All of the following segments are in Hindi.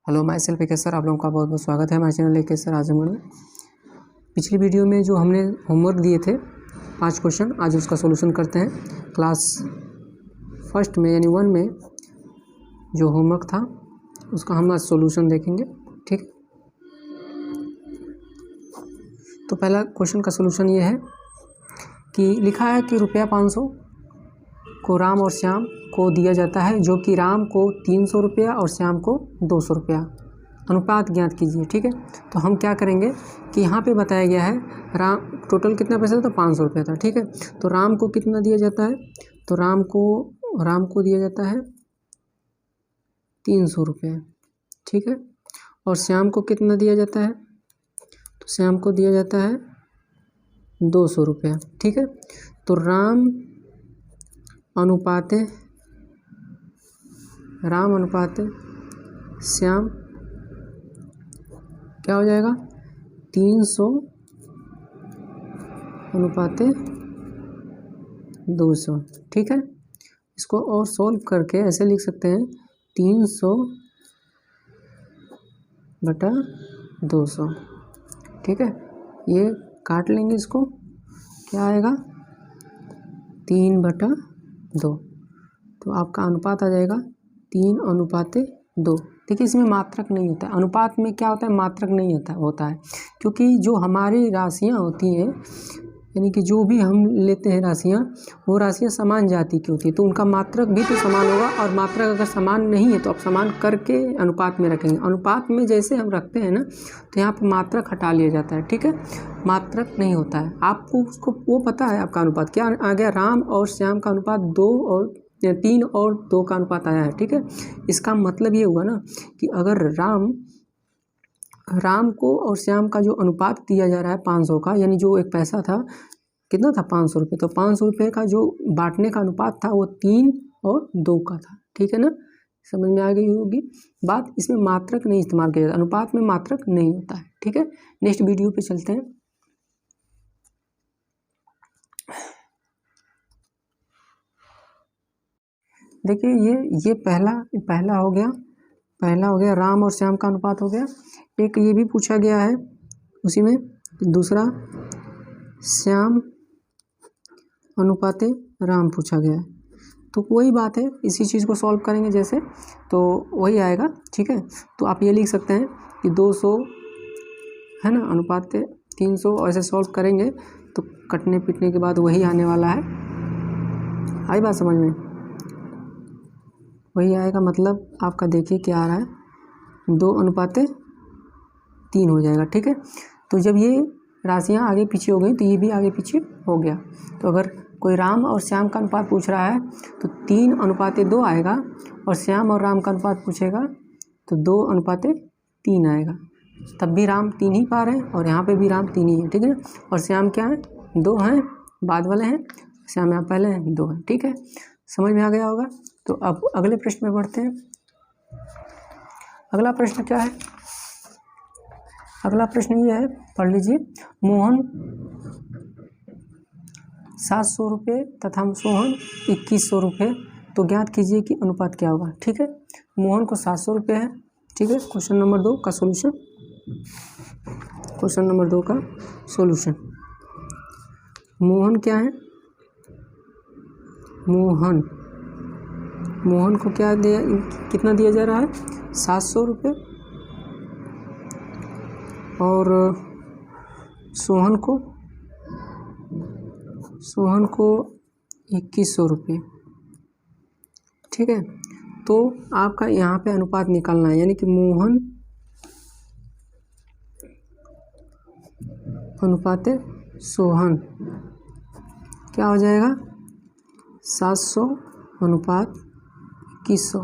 हेलो माई सेल्फ के सर, आप लोगों का बहुत बहुत स्वागत है हमारे चैनल के सर आजमगढ़ में। पिछली वीडियो में जो हमने होमवर्क दिए थे 5 क्वेश्चन, आज उसका सॉल्यूशन करते हैं। क्लास फर्स्ट में यानी 1 में जो होमवर्क था उसका हम आज सॉल्यूशन देखेंगे, ठीक है। तो पहला क्वेश्चन का सॉल्यूशन ये है कि लिखा है कि ₹500 को राम और श्याम को दिया जाता है, जो कि राम को 300 रुपया और श्याम को 200 रुपया। अनुपात ज्ञात कीजिए, ठीक है। तो हम क्या करेंगे कि यहाँ पे बताया गया है राम टोटल कितना पैसा था, 500 रुपया था, ठीक है। तो राम को कितना दिया जाता है, तो राम को दिया जाता है 300 रुपये, ठीक है। और श्याम को कितना दिया जाता है, तो श्याम को दिया जाता है 200 रुपया, ठीक है। तो राम अनुपात श्याम क्या हो जाएगा, 300 अनुपात 200, ठीक है। इसको और सॉल्व करके ऐसे लिख सकते हैं 300/200, ठीक है। ये काट लेंगे, इसको क्या आएगा 3/2, तो आपका अनुपात आ जाएगा 3:2। देखिए इसमें मात्रक नहीं होता है, अनुपात में क्या होता है, मात्रक नहीं होता है, क्योंकि जो हमारी राशियाँ होती हैं यानी कि जो भी हम लेते हैं राशियाँ, वो राशियाँ समान जाति की होती है, तो उनका मात्रक भी तो समान होगा। और मात्रक अगर समान नहीं है तो आप समान करके अनुपात में रखेंगे। अनुपात में जैसे हम रखते हैं ना, तो यहाँ पर मात्रक हटा लिया जाता है, ठीक है। मात्रक नहीं होता है, आपको उसको वो पता है आपका अनुपात क्या आ गया। राम और श्याम का अनुपात 3 और 2 का अनुपात आया है, ठीक है। इसका मतलब ये हुआ ना कि अगर राम को और श्याम का जो अनुपात दिया जा रहा है 500 का, यानी जो एक पैसा था कितना था 500 रुपये, तो 500 रुपये का जो बांटने का अनुपात था वो 3 और 2 का था, ठीक है ना। समझ में आ गई होगी बात। इसमें मात्रक नहीं इस्तेमाल किया जाता, अनुपात में मात्रक नहीं होता है, ठीक है। नेक्स्ट वीडियो पे चलते हैं। देखिए ये पहला हो गया राम और श्याम का अनुपात हो गया। एक ये भी पूछा गया है उसी में, दूसरा श्याम अनुपात राम पूछा गया है। तो वही बात है, इसी चीज़ को सॉल्व करेंगे जैसे, तो वही आएगा, ठीक है। तो आप ये लिख सकते हैं कि 200 है ना अनुपात 300, ऐसे सॉल्व करेंगे तो कटने पिटने के बाद वही आने वाला है। आई बात समझ में, वही आएगा। मतलब आपका देखिए क्या आ रहा है, 2:3 हो जाएगा, ठीक है। तो जब ये राशियाँ आगे पीछे हो गई तो ये भी आगे पीछे हो गया। तो अगर कोई राम और श्याम का अनुपात पूछ रहा है तो 3:2 आएगा, और श्याम और राम का अनुपात पूछेगा तो 2:3 आएगा। तब भी राम 3 ही पा रहे हैं और यहाँ पे भी राम 3 ही है, ठीक है ना। और श्याम क्या है, 2 हैं, बाद वाले हैं। श्याम यहाँ पहले हैं, 2 हैं, ठीक है। समझ में आ गया होगा। तो अब अगले प्रश्न में बढ़ते हैं। अगला प्रश्न क्या है, अगला प्रश्न ये है, पढ़ लीजिए। मोहन 700 रुपये तथा सोहन 2100 रुपये, तो ज्ञात कीजिए कि अनुपात क्या होगा, ठीक है। मोहन को 700 रुपये है, ठीक है। क्वेश्चन नंबर 2 का सॉल्यूशन, क्वेश्चन नंबर 2 का सॉल्यूशन। मोहन क्या है, मोहन को कितना दिया जा रहा है, 700 रुपये, और सोहन को 2100 रुपये, ठीक है। तो आपका यहाँ पे अनुपात निकालना है, यानी कि मोहन अनुपात सोहन क्या हो जाएगा, 700 अनुपात 2100,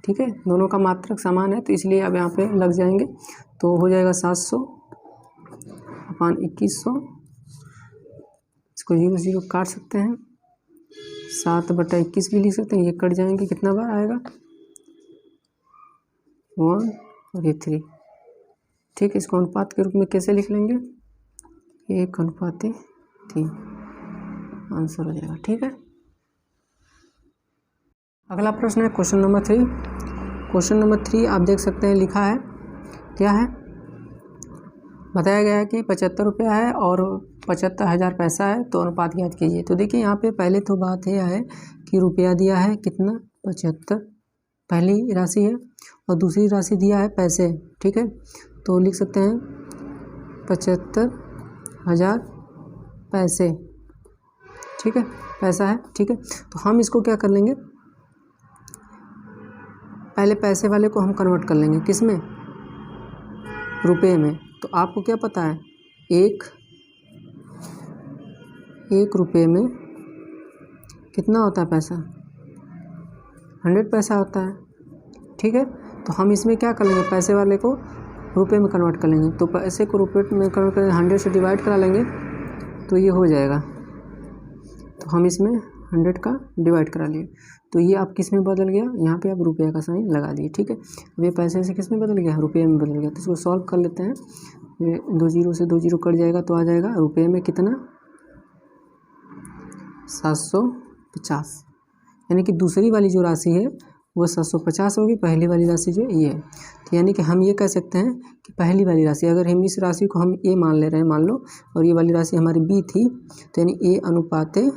ठीक है। दोनों का मात्रक समान है तो इसलिए अब यहाँ पे लग जाएंगे, तो हो जाएगा 700/2100। इसको 0 काट सकते हैं, 7/21 भी लिख सकते हैं, ये कट जाएंगे, कितना बार आएगा 1 और ये 3, ठीक है। इसको अनुपात के रूप में कैसे लिख लेंगे, 1:3 आंसर हो जाएगा, ठीक है। अगला प्रश्न है क्वेश्चन नंबर 3। क्वेश्चन नंबर 3 आप देख सकते हैं, लिखा है क्या है, बताया गया है कि 75 रुपया है और 75,000 पैसा है, तो अनुपात ज्ञात कीजिए। तो देखिए यहाँ पे पहले तो बात यह है कि रुपया दिया है कितना, 75 पहली राशि है, और दूसरी राशि दिया है पैसे, ठीक है। तो लिख सकते हैं 75,000 पैसे, ठीक है, पैसा है, ठीक है। तो हम इसको क्या कर लेंगे, पहले पैसे वाले को हम कन्वर्ट कर लेंगे किस में, रुपए में। तो आपको क्या पता है, एक रुपये में कितना होता है पैसा, 100 पैसा होता है, ठीक है। तो हम इसमें क्या कर लेंगे, पैसे वाले को रुपए में कन्वर्ट कर लेंगे। तो पैसे को रुपए में कन्वर्ट करेंगे, 100 से डिवाइड करा लेंगे तो ये हो जाएगा। तो हम इसमें 100 का डिवाइड करा लिए, तो ये आप किस में बदल गया, यहाँ पे आप रुपये का साइन लगा दिए, ठीक है। अब ये पैसे से किस में बदल गया, रुपये में बदल गया। तो इसको सॉल्व कर लेते हैं, ये 2 जीरो से 2 जीरो कट जाएगा, तो आ जाएगा रुपये में कितना, 750, यानी कि दूसरी वाली जो राशि है वो 750 होगी, पहली वाली राशि जो ये है। तो यानी कि हम ये कह सकते हैं कि पहली वाली राशि, अगर हम इस राशि को हम ए मान ले रहे हैं, मान लो, और ये वाली राशि हमारी बी थी, तो यानी ए अनुपाते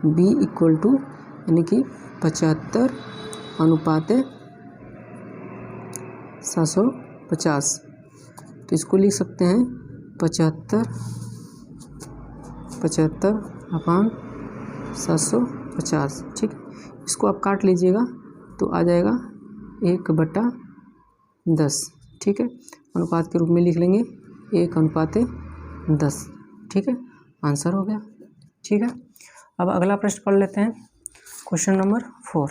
बी इक्वल टू, यानी कि 75 अनुपाते 750। तो इसको लिख सकते हैं 75 अपान 750, ठीक है। इसको आप काट लीजिएगा तो आ जाएगा 1/10, ठीक है। अनुपात के रूप में लिख लेंगे 1/10, ठीक है, आंसर हो गया, ठीक है। अब अगला प्रश्न पढ़ लेते हैं, क्वेश्चन नंबर 4।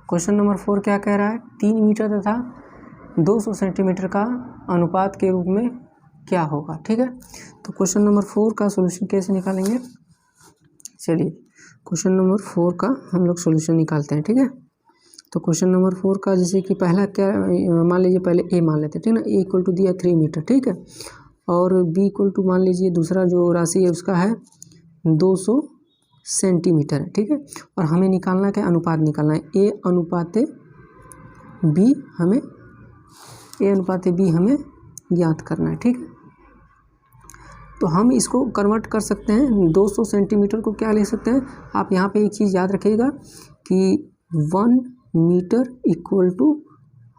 क्वेश्चन नंबर 4 क्या कह रहा है, 3 मीटर तथा 200 सेंटीमीटर का अनुपात के रूप में क्या होगा, ठीक है। तो क्वेश्चन नंबर 4 का सॉल्यूशन कैसे निकालेंगे, चलिए क्वेश्चन नंबर 4 का हम लोग सॉल्यूशन निकालते हैं, ठीक है। तो क्वेश्चन नंबर 4 का जैसे कि पहला क्या मान लीजिए, पहले ए मान लेते हैं, ठीक है ना। ए इक्वल टू दिया 3 मीटर, ठीक है, और बी इक्वल टू मान लीजिए दूसरा जो राशि है उसका है 200 सेंटीमीटर है, ठीक है। और हमें निकालना क्या, अनुपात निकालना है, ए अनुपाते बी हमें ज्ञात करना है, ठीक है। तो हम इसको कन्वर्ट कर सकते हैं, 200 सेंटीमीटर को क्या ले सकते हैं आप, यहाँ पे एक चीज़ याद रखिएगा कि 1 मीटर इक्वल टू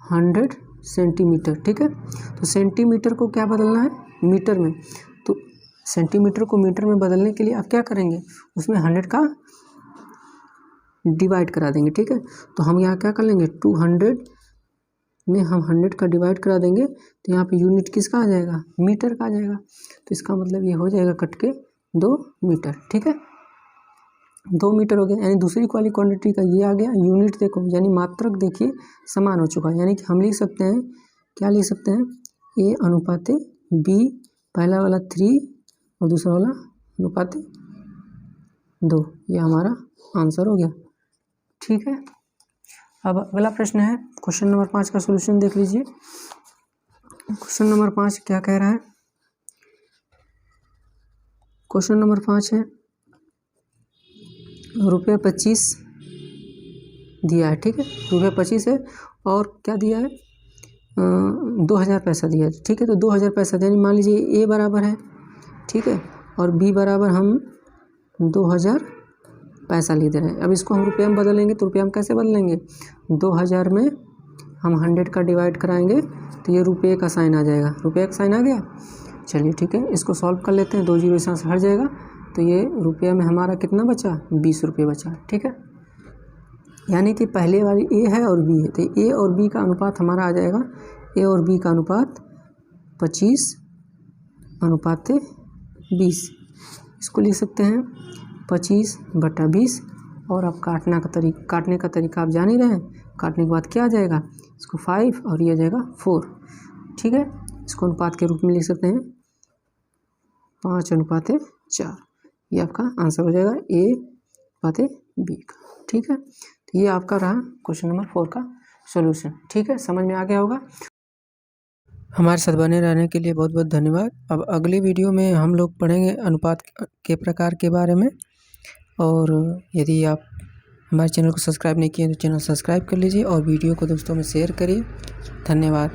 100 सेंटीमीटर, ठीक है। तो सेंटीमीटर को क्या बदलना है, मीटर में, तो सेंटीमीटर को मीटर में बदलने के लिए आप क्या करेंगे, उसमें 100 का डिवाइड करा देंगे, ठीक है। तो हम यहाँ क्या कर लेंगे, 200 में हम 100 का डिवाइड करा देंगे, तो यहाँ पे यूनिट किसका आ जाएगा, मीटर का आ जाएगा। तो इसका मतलब ये हो जाएगा कट के 2 मीटर, ठीक है, 2 मीटर हो गया। यानी दूसरी वाली क्वांटिटी का ये आ गया, यूनिट देखो यानी मात्रक देखिए समान हो चुका है। यानी कि हम लिख सकते हैं, क्या लिख सकते हैं, ए अनुपाते बी, पहला वाला 3 और दूसरा वाला अनुपाते 2, ये हमारा आंसर हो गया, ठीक है। अब अगला प्रश्न है, क्वेश्चन नंबर 5 का सॉल्यूशन देख लीजिए। क्वेश्चन नंबर 5 क्या कह रहा है, क्वेश्चन नंबर 5 है रुपये 25 दिया है, ठीक है, रुपये 25 है, और क्या दिया है, 2000 पैसा दिया है, ठीक है। तो 2000 पैसा यानी मान लीजिए ए बराबर है, ठीक है, और बी बराबर हम 2000 पैसा ले दे रहे हैं। अब इसको हम रुपये में बदलेंगे, तो रुपये में कैसे बदलेंगे, 2000 में हम 100 का डिवाइड कराएंगे तो ये रुपये का साइन आ जाएगा, रुपये का साइन आ गया। चलिए ठीक है, इसको सॉल्व कर लेते हैं, 2 जीरो यहाँ से हट जाएगा, तो ये रुपये में हमारा कितना बचा, 20 रुपये बचा, ठीक है। यानी कि पहले वाली ए है और बी है, तो ए और बी का अनुपात हमारा आ जाएगा, ए और बी का अनुपात 25 अनुपात 20। इसको लिख सकते हैं 25/20, और अब काटने का तरीका आप जान ही रहे हैं। काटने के बाद क्या आ जाएगा, इसको 5 और ये आ जाएगा 4, ठीक है। इसको अनुपात के रूप में लिख सकते हैं 5/4, ये आपका आंसर हो जाएगा A/B का, ठीक है। तो ये आपका रहा क्वेश्चन नंबर 4 का सॉल्यूशन, ठीक है, समझ में आ गया होगा। हमारे साथ बने रहने के लिए बहुत बहुत धन्यवाद। अब अगली वीडियो में हम लोग पढ़ेंगे अनुपात के प्रकार के बारे में, और यदि आप हमारे चैनल को सब्सक्राइब नहीं किया तो चैनल सब्सक्राइब कर लीजिए और वीडियो को दोस्तों में शेयर करिए। धन्यवाद।